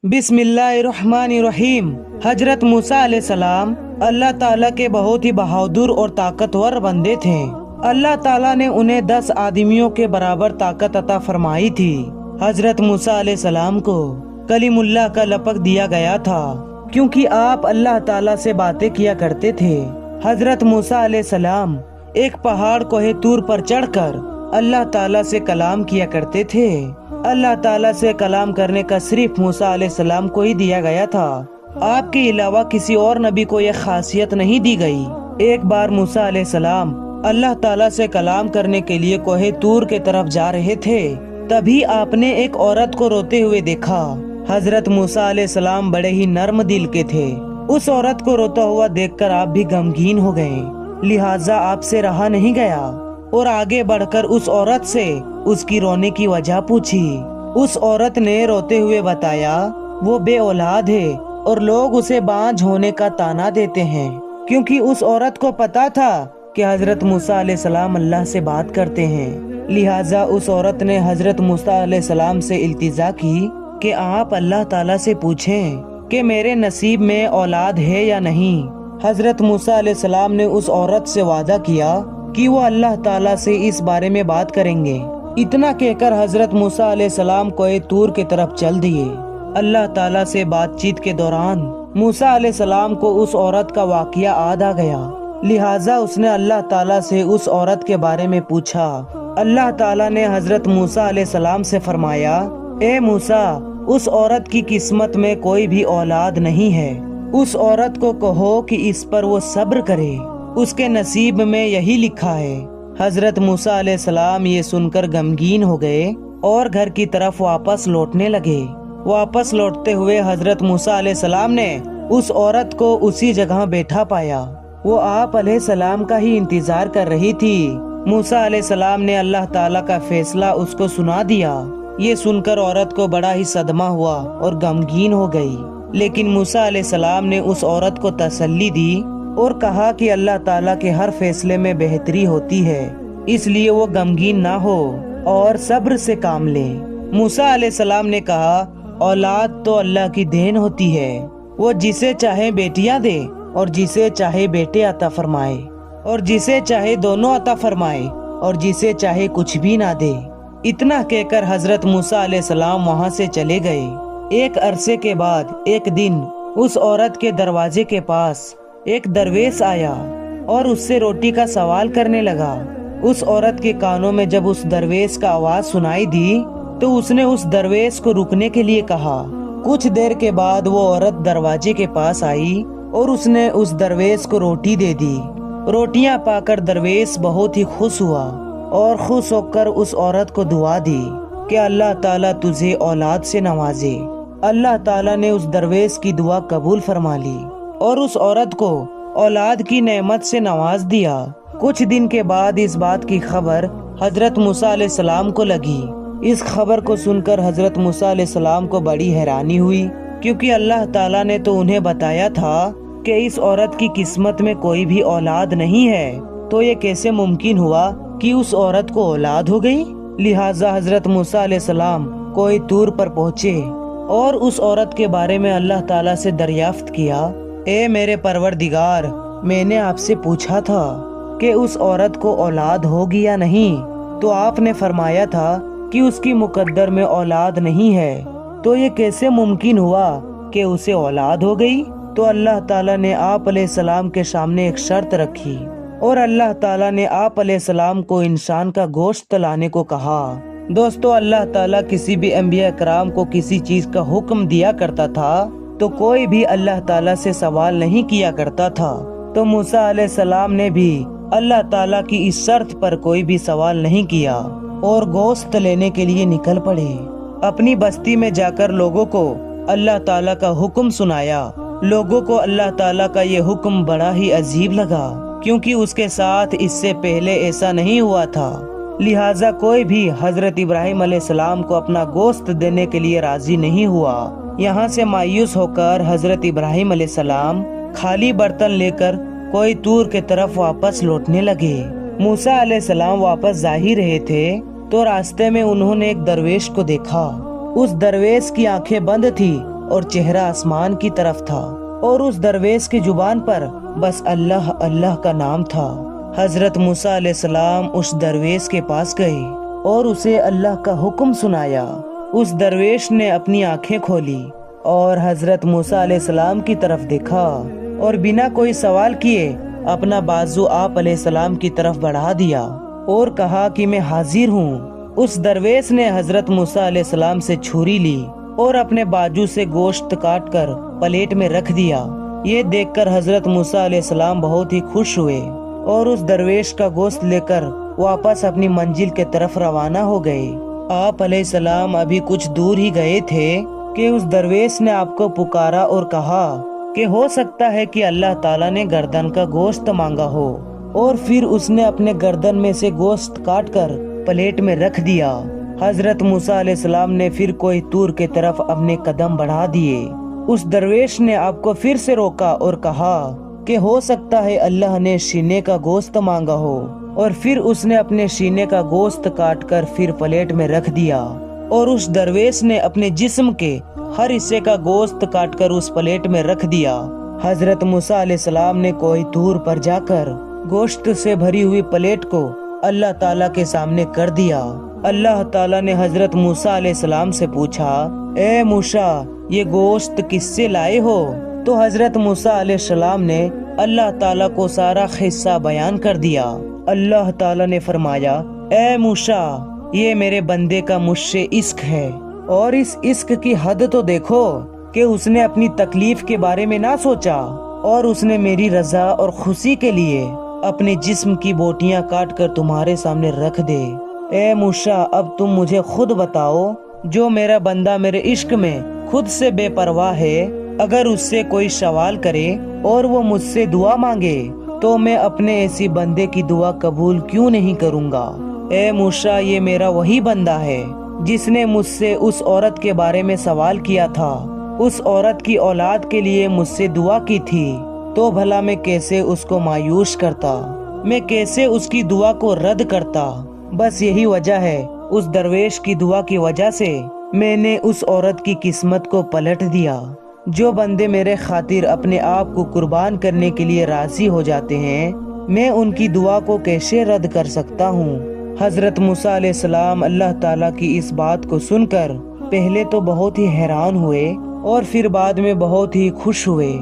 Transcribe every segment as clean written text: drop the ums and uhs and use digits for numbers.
बिस्मिल्लाहिर्रहमानिर्रहीम। हजरत मूसा अलैहिस्सलाम अल्लाह ताला के बहुत ही बहादुर और ताकतवर बंदे थे। अल्लाह ताला ने उन्हें 10 आदमियों के बराबर ताकत अता फरमाई थी। हजरत मूसा अलैहिस्सलाम को कलीमुल्लाह का लक़ब दिया गया था क्योंकि आप अल्लाह ताला से बातें किया करते थे। हजरत मूसा अलैहिस्सलाम एक पहाड़ कोहे तूर पर चढ़कर अल्लाह ताला से कलाम किया करते थे। अल्लाह ताला से कलाम करने का सिर्फ मूसा अलैहिस्सलाम को ही दिया गया था। आपके अलावा किसी और नबी को यह खासियत नहीं दी गई। एक बार मूसा अलैहिस्सलाम अल्लाह ताला से कलाम करने के लिए कोहे तूर के तरफ जा रहे थे, तभी आपने एक औरत को रोते हुए देखा। हजरत मूसा अलैहिस्सलाम बड़े ही नर्म दिल के थे। उस औरत को रोता हुआ देखकर आप भी गमगीन हो गए, लिहाजा आपसे रहा नहीं गया और आगे बढ़कर उस औरत से उसकी रोने की वजह पूछी। उस औरत ने रोते हुए बताया वो बे औलाद है और लोग उसे बांझ होने का ताना देते हैं, क्योंकि उस औरत को पता था कि हजरत मूसा अलैहिस्सलाम अल्लाह से बात करते हैं। लिहाजा उस औरत ने हजरत मूसा अलैहिस्सलाम से इल्तिजा की कि आप अल्लाह ताला से पूछें कि मेरे नसीब में औलाद है या नहीं। हजरत मूसा अलैहिस्सलाम ने उस औरत से वादा किया कि वो अल्लाह ताला से इस बारे में बात करेंगे। इतना कहकर हजरत मूसा अलैहिस्सलाम कोहे तूर की तरफ चल दिए। अल्लाह ताला से बातचीत के दौरान मूसा अलैहिस्सलाम को उस औरत का वाकया याद आ गया, लिहाजा उसने अल्लाह ताला से उस औरत के बारे में पूछा। अल्लाह ताला ने हजरत मूसा अलैहिस्सलाम से फरमाया, ए मूसा, उस औरत की किस्मत में कोई भी औलाद नहीं है। उस औरत को कहो कि इस पर वो सब्र करे, उसके नसीब में यही लिखा है। हजरत मूसा अलैहिस्सलाम ये सुनकर गमगीन हो गए और घर की तरफ वापस लौटने लगे। वापस लौटते हुए हजरत मूसा अलैहिस्सलाम ने उस औरत को उसी जगह बैठा पाया। वो आप अलैहिस्सलाम का ही इंतजार कर रही थी। मूसा अलैहिस्सलाम ने अल्लाह ताला का फैसला उसको सुना दिया। ये सुनकर औरत को बड़ा ही सदमा हुआ और गमगीन हो गई, लेकिन मूसा अलैहिस्सलाम ने उस औरत को तसल्ली दी और कहा कि अल्लाह ताला के हर फैसले में बेहतरी होती है, इसलिए वो गमगीन ना हो और सब्र से काम ले। मूसा अलैहिस्सलाम ने कहा, औलाद तो अल्लाह की देन होती है, वो जिसे चाहे बेटियां दे और जिसे चाहे बेटे अता फरमाए और जिसे चाहे दोनों अता फरमाए और जिसे चाहे कुछ भी ना दे। इतना कहकर हजरत मूसा अलैहिस्सलाम वहाँ से चले गए। एक अरसे के बाद एक दिन उस औरत के दरवाजे के पास एक दरवेश आया और उससे रोटी का सवाल करने लगा। उस औरत के कानों में जब उस दरवेश का आवाज सुनाई दी तो उसने उस दरवेश को रुकने के लिए कहा। कुछ देर के बाद वो औरत दरवाजे के पास आई और उसने उस दरवेश को रोटी दे दी। रोटियां पाकर दरवेश बहुत ही खुश हुआ और खुश होकर उस औरत को दुआ दी कि अल्लाह ताला तुझे औलाद से नवाजे। अल्लाह ताला ने उस दरवेश की दुआ कबूल फरमा ली और उस औरत को औलाद की नेमत से नवाज दिया। कुछ दिन के बाद इस बात की खबर हजरत मूसा अलैहिस्सलाम को लगी। इस खबर को सुनकर हजरत मूसा अलैहिस्सलाम को बड़ी हैरानी हुई, क्योंकि अल्लाह ताला ने तो उन्हें बताया था कि इस औरत की किस्मत में कोई भी औलाद नहीं है, तो ये कैसे मुमकिन हुआ कि उस औरत को औलाद हो गई। लिहाजा हजरत मूसा अलैहिस्सलाम कोहे तूर पर पहुँचे और उस औरत के बारे में अल्लाह ताला से दरियाफ्त किया, ए मेरे परवरदिगार, मैंने आपसे पूछा था कि उस औरत को औलाद होगी या नहीं, तो आपने फरमाया था कि उसकी मुकद्दर में औलाद नहीं है, तो ये कैसे मुमकिन हुआ कि उसे औलाद हो गई। तो अल्लाह ताला ने आप अलैहिस्सलाम के सामने एक शर्त रखी और अल्लाह ताला ने आप अलैहिस्सलाम को इंसान का गोश्त लाने को कहा। दोस्तों, अल्लाह ताला किसी भी अंबिया कराम को किसी चीज का हुक्म दिया करता था तो कोई भी अल्लाह ताला से सवाल नहीं किया करता था। तो मूसा अलैहिस्सलाम ने भी अल्लाह ताला की इस शर्त पर कोई भी सवाल नहीं किया और गोश्त लेने के लिए निकल पड़े। अपनी बस्ती में जाकर लोगों को अल्लाह ताला का हुक्म सुनाया। लोगों को अल्लाह ताला का ये हुक्म बड़ा ही अजीब लगा, क्योंकि उसके साथ इससे पहले ऐसा नहीं हुआ था। लिहाजा कोई भी हजरत इब्राहिम अलैहिस्सलाम को अपना गोश्त देने के लिए राजी नहीं हुआ। यहाँ से मायूस होकर हजरत इब्राहिम अलैहिस्सलाम खाली बर्तन लेकर कोहे तूर के तरफ वापस लौटने लगे। मूसा अलैहिस्सलाम वापस जा ही रहे थे तो रास्ते में उन्होंने एक दरवेश को देखा। उस दरवेश की आंखें बंद थी اور چہرہ آسمان کی طرف تھا اور اس درویش کی زبان پر بس اللہ اللہ کا نام تھا۔ حضرت موسیٰ علیہ السلام اس درویش کے پاس گئے اور اسے اللہ کا حکم سنایا۔ اس درویش نے اپنی آنکھیں کھولی اور حضرت موسیٰ علیہ السلام کی طرف دیکھا اور بنا کوئی سوال کیے اپنا بازو آپ علیہ السلام کی طرف بڑھا دیا اور کہا کہ میں حاضر ہوں۔ اس درویش نے حضرت موسیٰ علیہ السلام سے چھری لی اور اپنے بازو سے گوشت کاٹ کر پلیٹ میں رکھ دیا۔ یہ دیکھ کر حضرت موسیٰ علیہ السلام بہت ہی خوش ہوئے اور اس درویش کا گوشت لے کر واپس اپنی منزل کے طرف روانہ ہو گئے۔ آپ علیہ السلام ابھی کچھ دور ہی گئے تھے کہ اس درویش نے آپ کو پکارا اور کہا کہ ہو سکتا ہے کہ اللہ تعالیٰ نے گردن کا گوشت مانگا ہو، اور پھر اس نے اپنے گردن میں سے گوشت کاٹ کر پلیٹ میں رکھ دیا۔ حضرت موسیٰ علیہ السلام نے پھر کوہ طور کے طرف اپنے قدم بڑھا دیے۔ اس درویش نے آپ کو پھر سے روکا اور کہا کہ ہو سکتا ہے اللہ نے سینے کا گوشت مانگا ہو، اور پھر اس نے اپنے سینے کا گوشت کاٹ کر پھر پلیٹ میں رکھ دیا، اور اس درویش نے اپنے جسم کے ہر حصے کا گوشت کاٹ کر اس پلیٹ میں رکھ دیا۔ حضرت موسیٰ علیہ السلام نے کوہ طور پر جا کر گوشت سے بھری ہوئی پلیٹ کو اللہ تعالیٰ کے سامنے کر دیا۔ اللہ تعالیٰ نے حضرت موسیٰ علیہ السلام سے پوچھا، اے موسیٰ، یہ گوشت کس سے لائے ہو؟ تو حضرت موسیٰ علیہ السلام نے اللہ تعالیٰ کو سارا قصہ بیان کر دیا۔ اللہ تعالیٰ نے فرمایا، اے موسیٰ، یہ میرے بندے کا مجھ سے عشق ہے، اور اس عشق کی حد تو دیکھو کہ اس نے اپنی تکلیف کے بارے میں نہ سوچا، اور اس نے میری رضا اور خوشی کے لیے اپنے جسم کی بوٹیاں کاٹ کر تمہارے سامنے رکھ دے۔ اے موسیٰ، اب تم مجھے خود بتاؤ، جو میرا بندہ میرے عشق میں خود سے بے پرواہ ہے، اگر اس سے کوئی سوال کرے اور وہ مجھ سے دعا مانگے تو میں اپنے ایسی بندے کی دعا قبول کیوں نہیں کروں گا؟ اے موسیٰ، یہ میرا وہی بندہ ہے جس نے مجھ سے اس عورت کے بارے میں سوال کیا تھا، اس عورت کی اولاد کے لیے مجھ سے دعا کی تھی، تو بھلا میں کیسے اس کو مایوس کرتا، میں کیسے اس کی دعا کو رد کرتا؟ بس یہی وجہ ہے، اس درویش کی دعا کی وجہ سے میں نے اس عورت کی قسمت کو پلٹ دیا۔ جو بندے میرے خاطر اپنے آپ کو قربان کرنے کے لیے راضی ہو جاتے ہیں، میں ان کی دعا کو کیسے رد کر سکتا ہوں؟ حضرت موسیٰ علیہ السلام اللہ تعالیٰ کی اس بات کو سن کر پہلے تو بہت ہی حیران ہوئے اور پھر بعد میں بہت ہی خوش ہوئے۔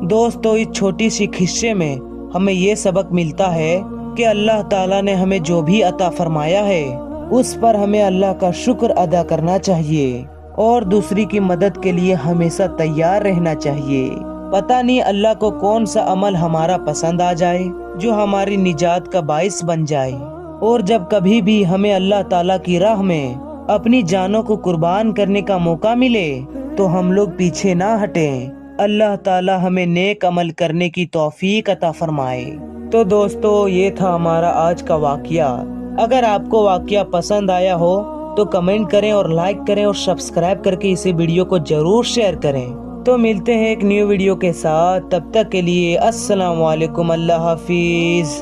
دوستو، اس چھوٹی سی قصے میں ہمیں یہ سبق ملتا ہے کہ اللہ تعالیٰ نے ہمیں جو بھی عطا فرمایا ہے اس پر ہمیں اللہ کا شکر ادا کرنا چاہیے اور دوسری کی مدد کے لیے ہمیشہ تیار رہنا چاہیے۔ پتہ نہیں اللہ کو کون سا عمل ہمارا پسند آ جائے جو ہماری نجات کا باعث بن جائے، اور جب کبھی بھی ہمیں اللہ تعالیٰ کی راہ میں اپنی جانوں کو قربان کرنے کا موقع ملے تو ہم لوگ پیچھے نہ ہٹیں۔ اللہ تعالیٰ ہمیں نیک عمل کرنے کی توفیق عطا فرمائے۔ تو دوستو، یہ تھا ہمارا آج کا واقعہ۔ اگر آپ کو واقعہ پسند آیا ہو تو کمنٹ کریں اور لائک کریں اور سبسکرائب کر کے اسے ویڈیو کو ضرور شیئر کریں۔ تو ملتے ہیں ایک نیو ویڈیو کے ساتھ، تب تک کے لیے السلام علیکم، اللہ حافظ۔